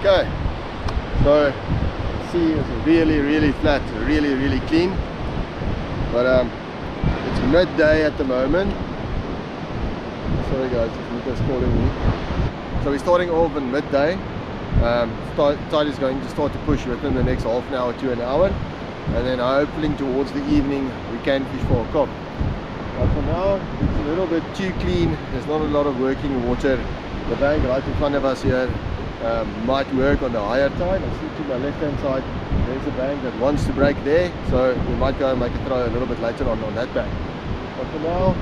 Okay, so see, it's really flat, really clean, but it's midday at the moment. Sorry guys, Nico's calling me. So we're starting off in midday. Tide is going to start to push within the next half an hour to an hour, and then hopefully towards the evening we can fish for a cod. But for now it's a little bit too clean. There's not a lot of working water. The bank right in front of us here might work on the higher tide. I see to my left hand side there's a bank that wants to break there, so we might go and make a throw a little bit later on that bank. But for now,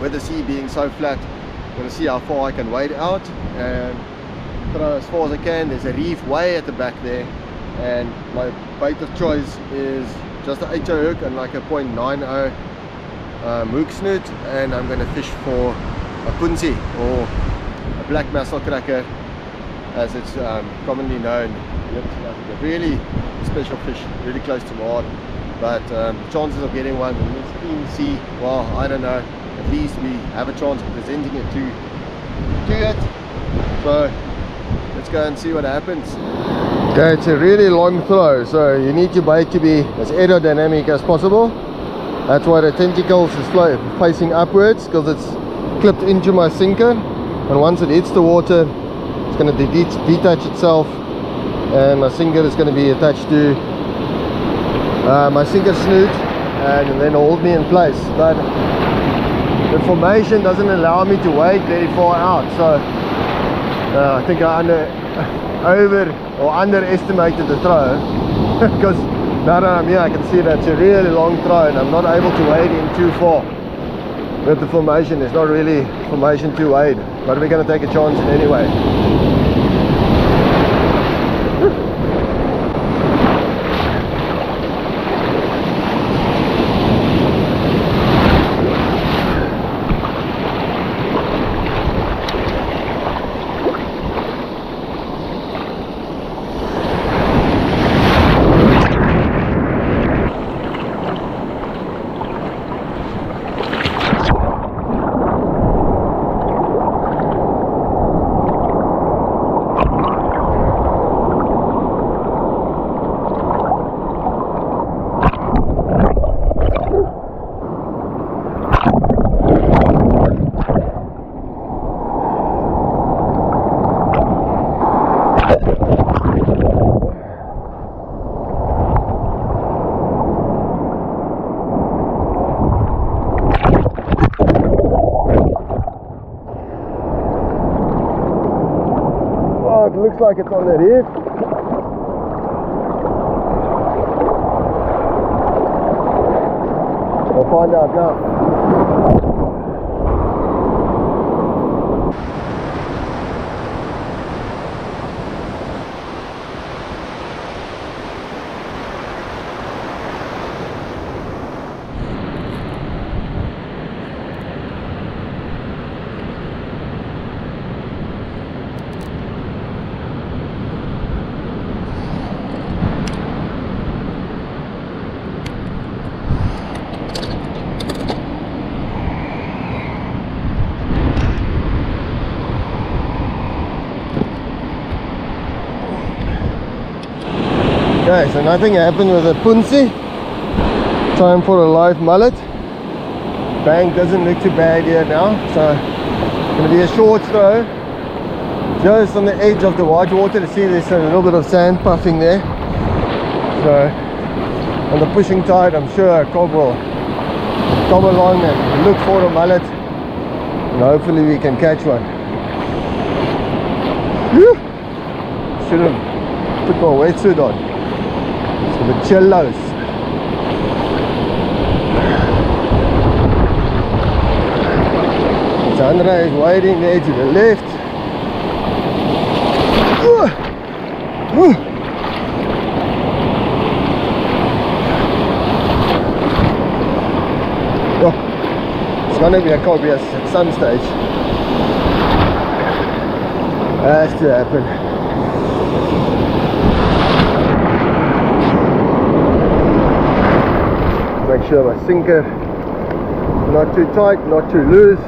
with the sea being so flat, I'm going to see how far I can wade out and throw as far as I can. There's a reef way at the back there, and my bait of choice is just an 8-0 hook and like a 0.90 hook snoot, and I'm going to fish for a punzi, or a black mussel cracker as it's commonly known. A really special fish, really close to my heart, but chances of getting one in this clean sea, well, I don't know. At least we have a chance of presenting it to it. So let's go and see what happens. Okay, it's a really long throw, so you need your bait to be as aerodynamic as possible. That's why the tentacles is facing upwards, because it's clipped into my sinker, and once it hits the water it's going to detach itself, and my sinker is going to be attached to my sinker snoot and then hold me in place. But the formation doesn't allow me to wade very far out, so I think I underestimated the throw because now that I'm here I can see that it's a really long throw and I'm not able to wade in too far. With the formation, there's not really formation to wade, but we're going to take a chance anyway. It looks like it's on the reef. We'll find out now. Okay, so nothing happened with the punzi. Time for a live mullet. Bank doesn't look too bad here now, so it's going to be a short throw. Just on the edge of the white water to see there's a little bit of sand puffing there. So on the pushing tide, I'm sure a cod will come along and look for a mullet, and hopefully we can catch one. Whew! Should have put my wetsuit on. So the cellos. Sandra is wading there to the left. Oh, it's gonna be a cobia at some stage. Has to happen. Make sure my sinker not too tight, not too loose.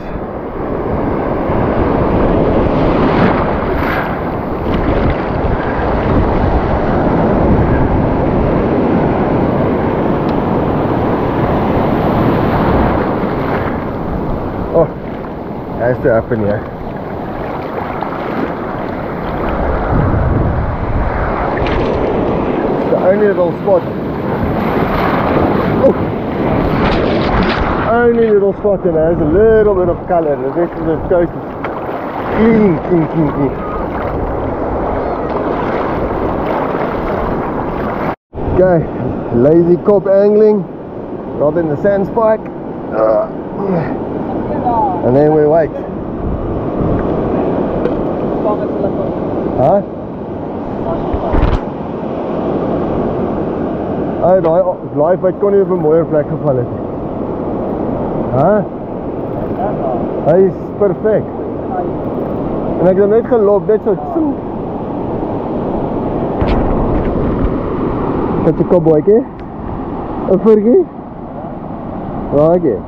to happen here. The only little spot. Oh. Only little spot and has a little bit of colour. The rest of the coast is clean, clean, clean, clean. Okay, lazy cob angling, not in the sand spike. And then we wait. Huh? Oh, die laaibait kon nie op 'n mooier plek geval het. Huh? Hy is perfek. En ek het net geloop, net so. Wat 'n cowboykie? 'n virgie? Waagie.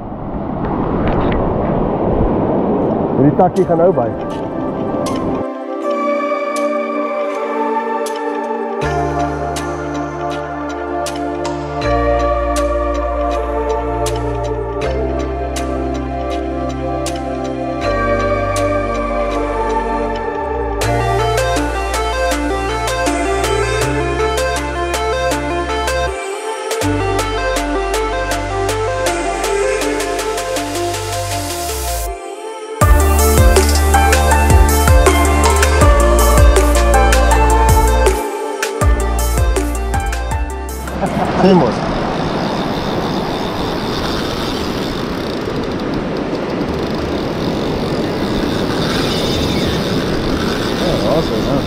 Die takkie gaan nou by. Same one. Oh, awesome, huh?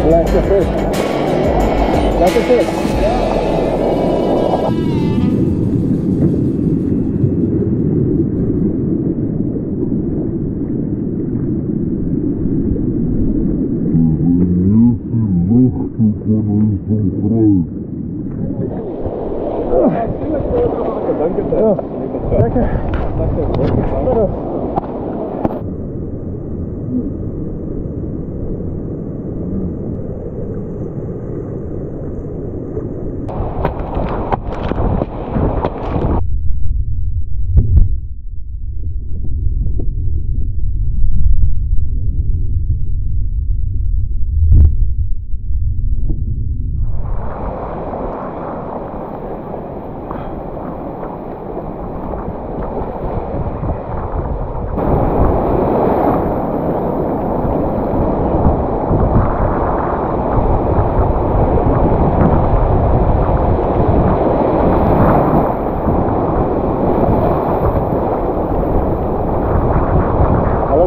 Lekker vis. Lekker vis.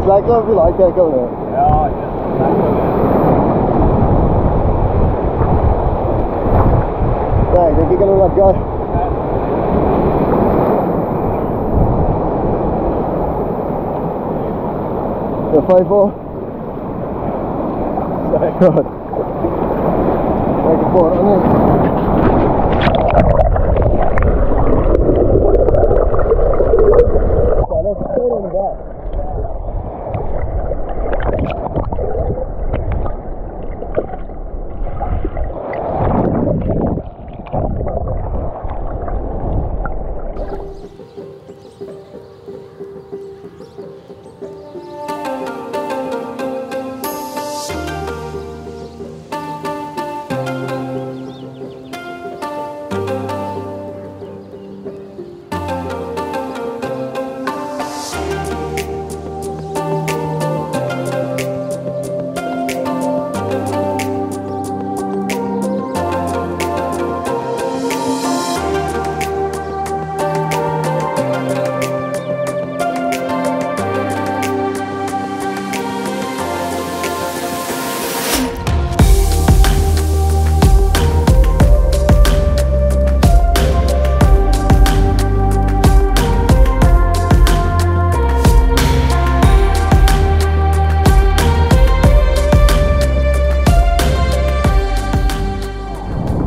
lekker of je like that komen? Ja, het is lekker. Ja, ik denk ik kan nog wat gaan. Ja, 5 voor. Goed. Kijk voor, oh nee. Ja, dat is veel inderdaad.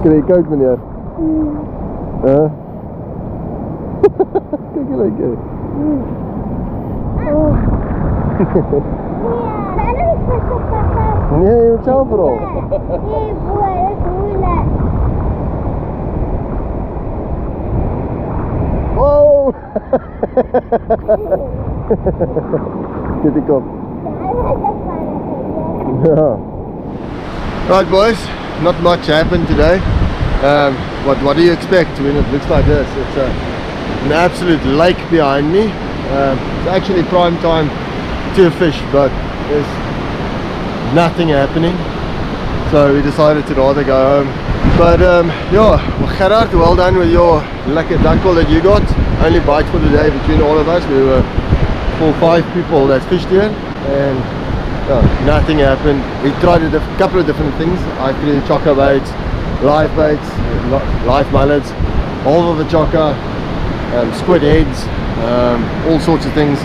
Krijg je koud, meneer? Huh? Kijk je lekker. Nee, je moet zelf erop. Nee, boer, dat is moeilijk. Wow! Get die kop. Yeah. Right, boys. Not much happened today. What do you expect when it looks like this? It's an absolute lake behind me. It's actually prime time to fish, but there's nothing happening. So we decided to rather go home. But yeah, well, Gerhard, well done with your lucky duckbill that you got. Only bite for the day between all of us. We were 4 or 5 people that fished here, and nothing happened. We tried a couple of different things. I threw chocker baits, live mullets, all of the chocker, squid heads, all sorts of things,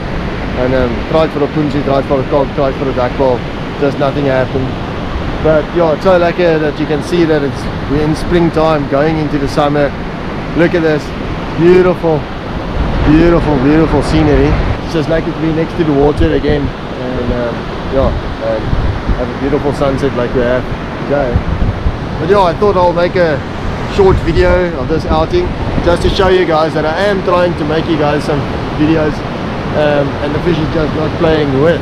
and tried for a punji, tried for a cod, tried for a duckbill. Just nothing happened. But yeah, it's so lucky that you can see that we're in springtime, going into the summer. Look at this, beautiful, beautiful, beautiful scenery. It's just like to be next to the water again, and yeah, and have a beautiful sunset like we have today. But yeah, I thought I'll make a short video of this outing just to show you guys that I am trying to make you guys some videos, and the fish is just not playing with.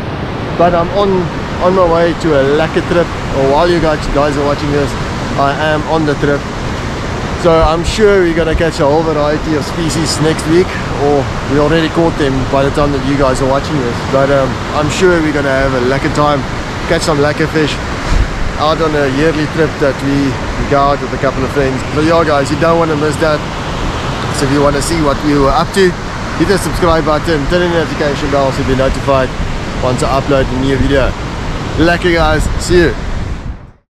But I'm on my way to a lekker trip, or while you guys are watching this, I am on the trip. So I'm sure we're gonna catch a whole variety of species next week, or we already caught them by the time that you guys are watching this. But I'm sure we're gonna have a lekker time, catch some lekker fish out on a yearly trip that we go out with a couple of friends. So yeah guys, you don't want to miss that. So if you want to see what we were up to, hit the subscribe button, turn on the notification bell so you'll be notified once I upload a new video. Lekker guys, see you.